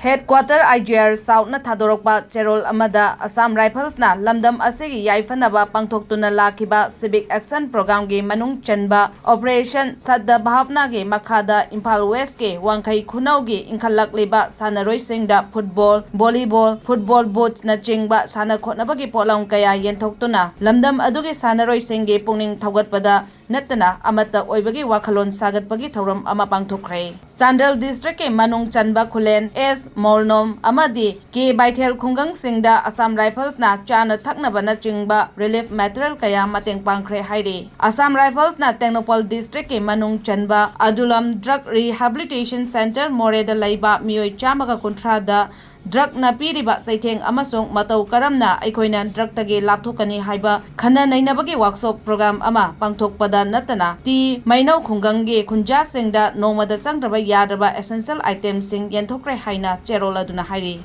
Headquarter Igar South na Thadorokba Cherol Amada Assam Rifles na Lamdam Asigi Yaifanaba Pangtoktuna Lakiba Civic Action Program Gi Manung Chanba Operation Sadhbhavnagi Makhada Impal West Ke Wangkai Khunaugi Inkalak Liba Sanaroising-Gi Football, Volleyball, Football Boats na Chingba Sana Khotnabagi Polang Kaya Yentoktuna Lamdam Adugi Sanaroising-Gi Pukning Thougatkhre Natana Amata Oibagi Wakalon Sagatpagi Thoram Ama Thougatkhre Sandal District Ke Manung Chanba Khulen S Molnom Amadi Ke Baitel Khungang Singda Assam Rifles na Chana Thaknaba na Chingba Relief Material Kaya Mateng Pangkhre Hairi Assam Rifles na Technopol District Ke Manung Chanba Adulam Drug Rehabilitation Center Moreda Laiba Mioi Chamaga Kuntrada Drug na piriba saitheng amasong matau karamna aikoina drug tage lapthokani haiba khana nainabagi workshop program ama pangthokpada natana ti mainau khungangi khunja singda nomada sangraba yadraba essential items sing yenthokre haina cherola duna hairi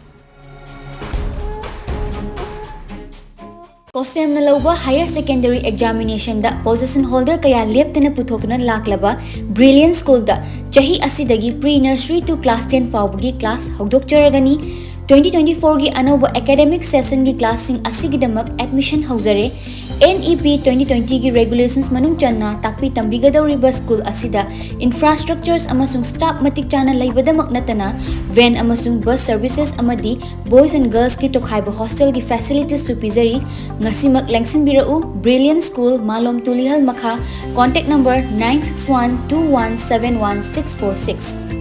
Kosem na lauba higher secondary examination da position holder kaya leptena puthokna laklaba Brilliant School da chahi asidagi pre-nursery to class 10 fawbagi class hogdok charagani 2024 gi anauba academic session gi classing asigidamak admission hauzare NEP 2020 gi regulations manung channa takpi tambigadawriba school asida infrastructures amasung staff matik chana laibadamak natana van amasung bus services amadi boys and girls ki tokhaiba hostel gi facilities to pizari ngasimak lengsinbirau Brilliant School Malom Tulihal Makha contact number 9612171646